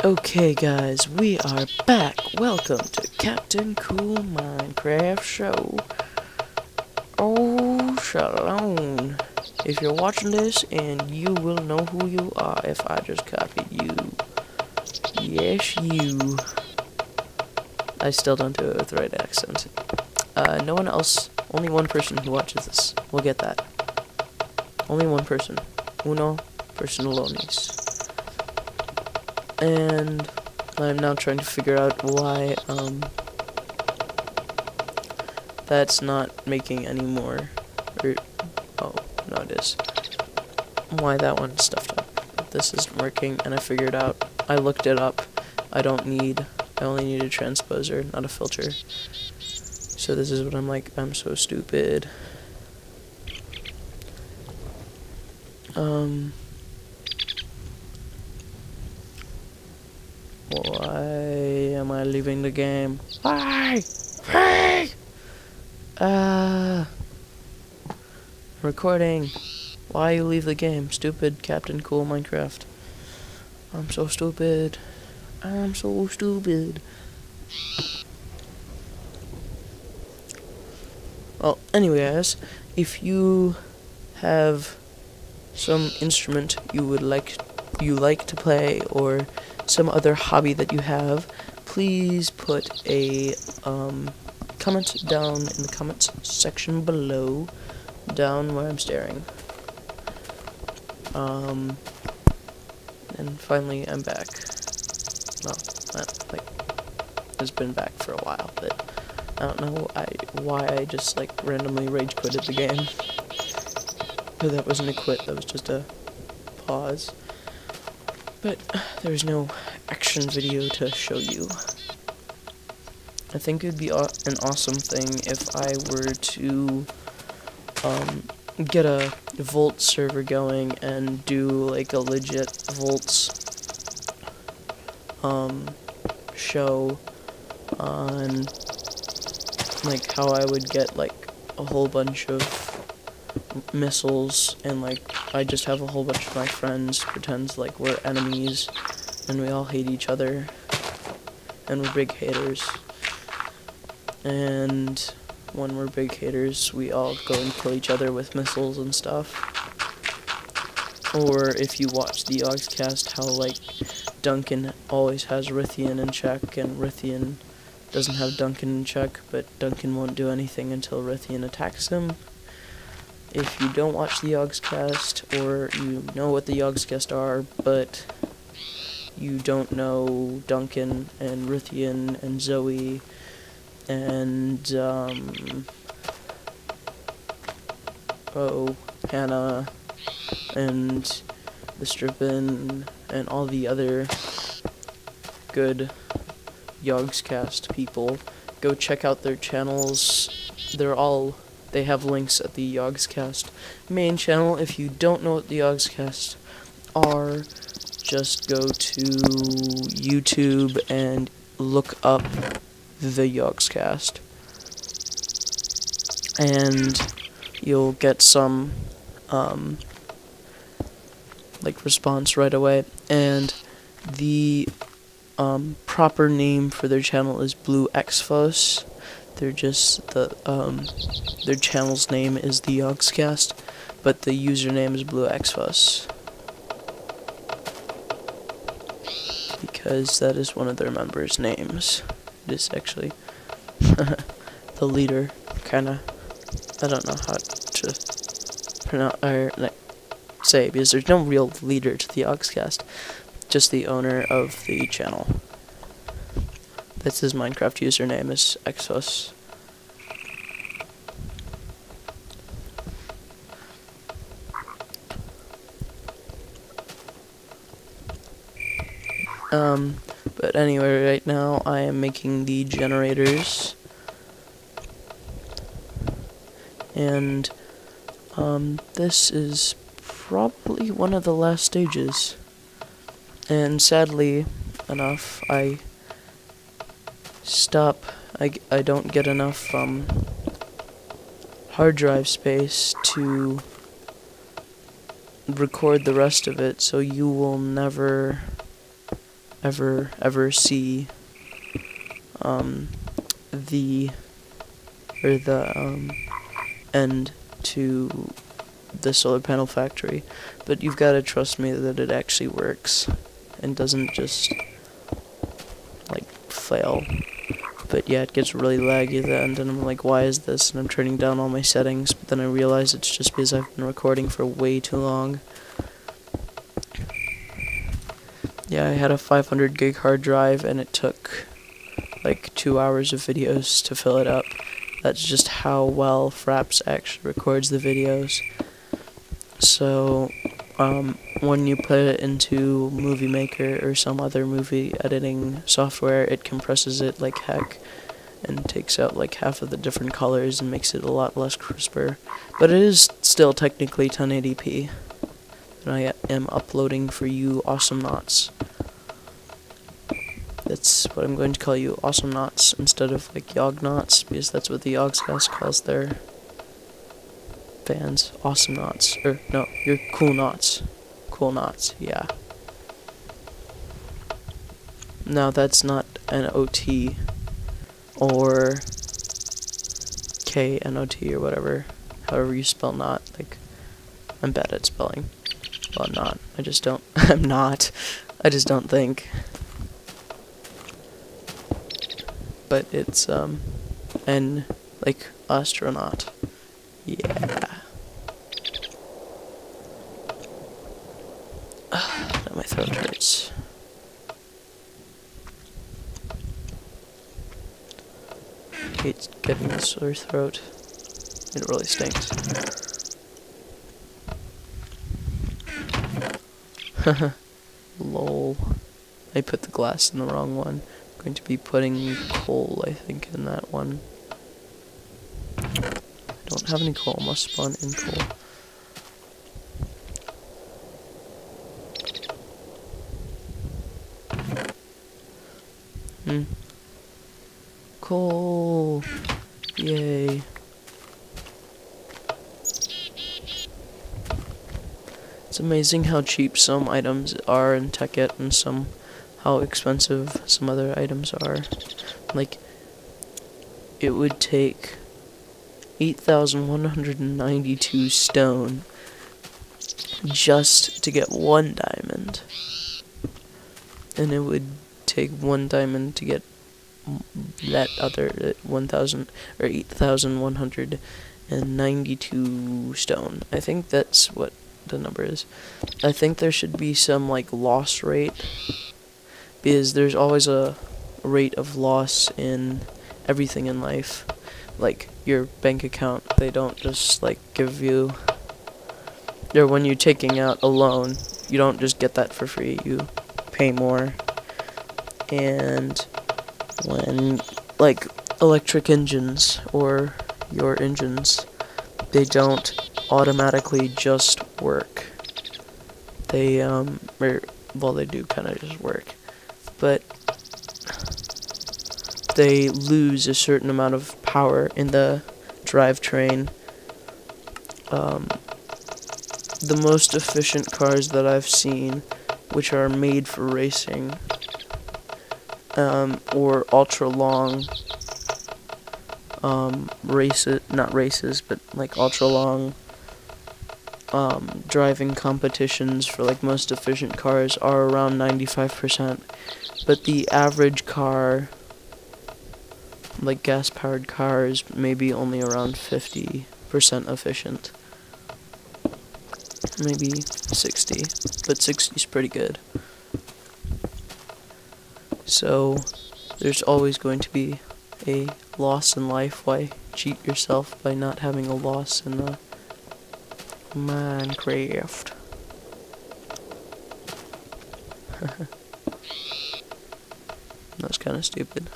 Okay guys, we are back. Welcome to Captain Cool Minecraft Show. Oh, shalom. If you're watching this, and you will know who you are if I just copied you. Yes, you. I still don't do it with the right accent. No one else, only one person who watches this will get that. Only one person. Uno personalones. And I'm now trying to figure out why, that's not making any more, oh, no it is. Why that one's stuffed up. This isn't working, and I figured out, I looked it up, I only need a transposer, not a filter. So this is what I'm like, I'm so stupid. Why am I leaving the game? Why? Why? Recording. Why you leave the game? Stupid Captain Cool Minecraft. I'm so stupid. I'm so stupid. Well, anyway, guys, if you have some instrument you like to play, or some other hobby that you have, please put a comment down in the comments section below, down where I'm staring. And finally I'm back. Well, it's been back for a while, but I don't know why I just like randomly rage quitted the game. But that wasn't a quit, that was just a pause. But there's no action video to show you. I think it would be an awesome thing if I were to get a Volt server going and do like a legit Volts show on like how I would get like a whole bunch of missiles, and like I just have a whole bunch of my friends pretend like we're enemies and we all hate each other and we're big haters, and when we're big haters we all go and kill each other with missiles and stuff. Or if you watch the Yogscast, how like Duncan always has Rithian in check and Rithian doesn't have Duncan in check, but Duncan won't do anything until Rithian attacks him. If you don't watch the Yogscast, or you know what the Yogscast are, but you don't know Duncan and Rithian and Zoe and Hannah and the Strippin and all the other good Yogscast people, go check out their channels. They have links at the Yogscast main channel. If you don't know what the Yogscast are, just go to YouTube and look up the Yogscast, and you'll get some like response right away. And the proper name for their channel is Blue Xfos. They're just their channel's name is the Yogscast, but the username is Blue Xfos, because that is one of their members' names. It is actually the leader, kinda. I don't know how to pronounce or like say, because there's no real leader to the Yogscast, just the owner of the channel. That's his Minecraft username, is Xfos. But anyway, right now I am making the generators, and this is probably one of the last stages, and sadly enough I don't get enough hard drive space to record the rest of it, so you will never ever see the end to the solar panel factory, but you've got to trust me that it actually works and doesn't just like fail. But yeah, it gets really laggy at the end, and I'm like, why is this? And I'm turning down all my settings, but then I realize it's just because I've been recording for way too long. Yeah, I had a 500 gig hard drive, and it took like 2 hours of videos to fill it up. That's just how well Fraps actually records the videos. So, when you put it into Movie Maker or some other movie editing software, it compresses it like heck and takes out like half of the different colors and makes it a lot less crisper. But it is still technically 1080p. And I am uploading for you awesome knots. That's what I'm going to call you, awesome knots, instead of like Yog knots, because that's what the Yogscast calls their fans. Awesome knots. Or no, you're cool knots. Cool knots, yeah. Now that's not an OT or KNOT or whatever, however you spell knot. Like, I'm bad at spelling. Well, I'm not. I just don't. I'm not. I just don't think. But it's, N, like, astronaut. Yeah. Now my throat hurts. I hate getting a sore throat. It really stinks. Lol. I put the glass in the wrong one. I'm going to be putting coal, I think, in that one. I don't have any coal, must spawn in coal. Coal! Yay. It's amazing how cheap some items are in Tekkit and how expensive some other items are. Like, it would take 8,192 stone just to get 1 diamond. And it would take 1 diamond to get that other 1,000 or 8,192 stone. I think that's what the number is. I think there should be some like loss rate, because there's always a rate of loss in everything in life. Like your bank account, they don't just like give you, or when you're taking out a loan, you don't just get that for free, you pay more. And when like electric engines or your engines, they don't automatically just work. They well, they do kind of just work, but they lose a certain amount of power in the drivetrain. The most efficient cars that I've seen, which are made for racing, or ultra long not races, but like ultra long driving competitions for like most efficient cars are around 95%, but the average car, like gas powered cars, maybe only around 50% efficient, maybe 60, but 60 is pretty good. So there's always going to be a loss in life. Why cheat yourself by not having a loss in the Minecraft? That's kind of stupid.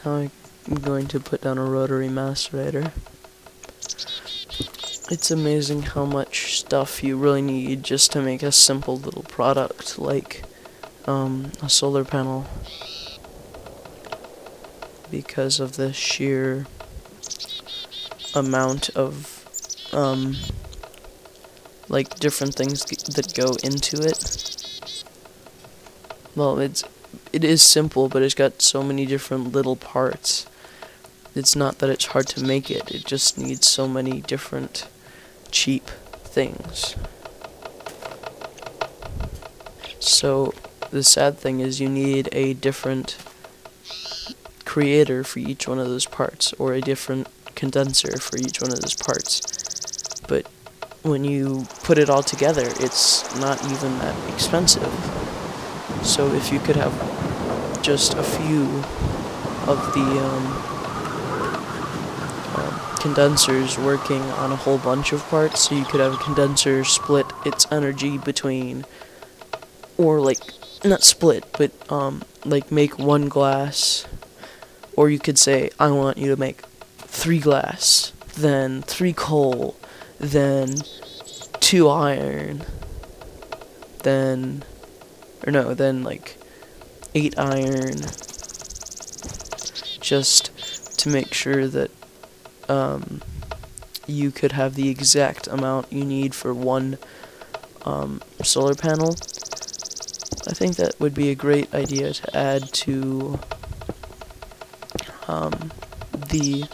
Now I'm going to put down a rotary macerator. It's amazing how much stuff you really need just to make a simple little product like a solar panel, because of the sheer amount of like different things that go into it. Well, it is simple, but it's got so many different little parts. It's not that it's hard to make it, it just needs so many different cheap things. So the sad thing is you need a different creator for each one of those parts, or a different condenser for each one of those parts. But when you put it all together, it's not even that expensive. So if you could have just a few of the condensers working on a whole bunch of parts, so you could have a condenser split its energy between, or like, not split, but like make one glass, or you could say, I want you to make 3 glass, then 3 coal, then 2 iron, then like 8 iron, just to make sure that you could have the exact amount you need for one solar panel. I think that would be a great idea to add to the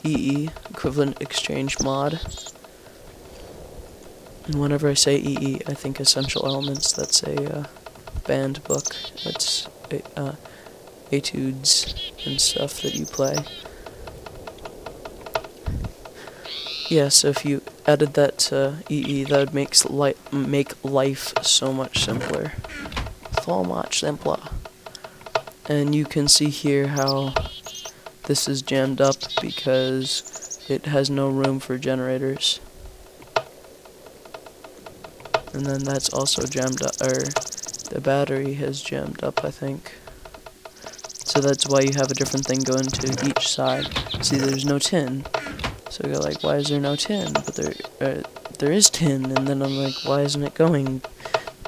EE, equivalent exchange mod. And whenever I say EE, I think Essential Elements. That's a band book. That's etudes and stuff that you play. Yeah, so if you added that to EE, that would make life so much simpler. So much simpler. And you can see here how this is jammed up because it has no room for generators. And then that's also jammed up, or the battery has jammed up, I think. So that's why you have a different thing going to each side. See, there's no tin. So you're like, why is there no tin? But there is tin, and then I'm like, why isn't it going?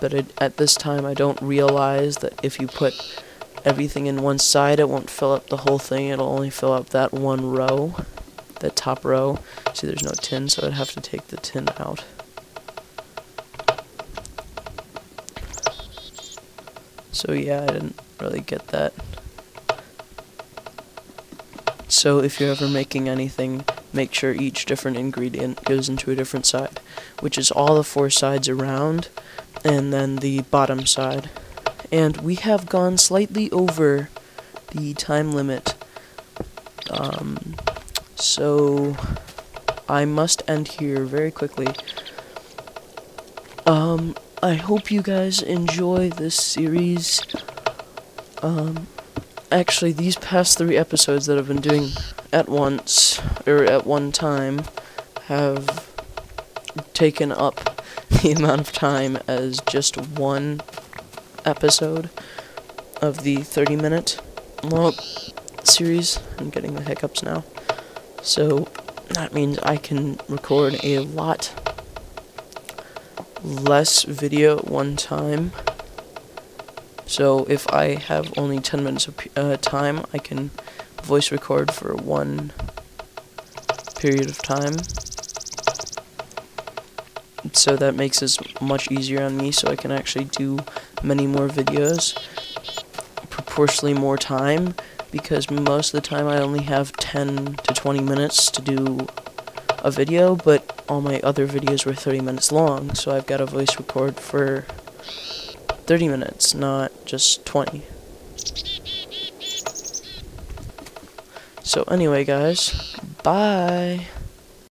But at this time, I don't realize that if you put everything in one side, it won't fill up the whole thing. It'll only fill up that one row, that top row. See, there's no tin, so I'd have to take the tin out. So yeah, I didn't really get that. So if you're ever making anything, make sure each different ingredient goes into a different side, which is all the 4 sides around, and then the bottom side. And we have gone slightly over the time limit, so I must end here very quickly. I hope you guys enjoy this series. Actually, these past 3 episodes that I've been doing at once, or at one time, have taken up the amount of time as just one episode of the 30-minute series. I'm getting the hiccups now. So that means I can record a lot less video at one time. So if I have only 10 minutes of time, I can voice record for one period of time. So that makes it much easier on me, so I can actually do many more videos, proportionally more time, because most of the time I only have 10 to 20 minutes to do a video, but all my other videos were 30 minutes long, so I've got to voice record for 30 minutes, not just 20. So anyway, guys, bye!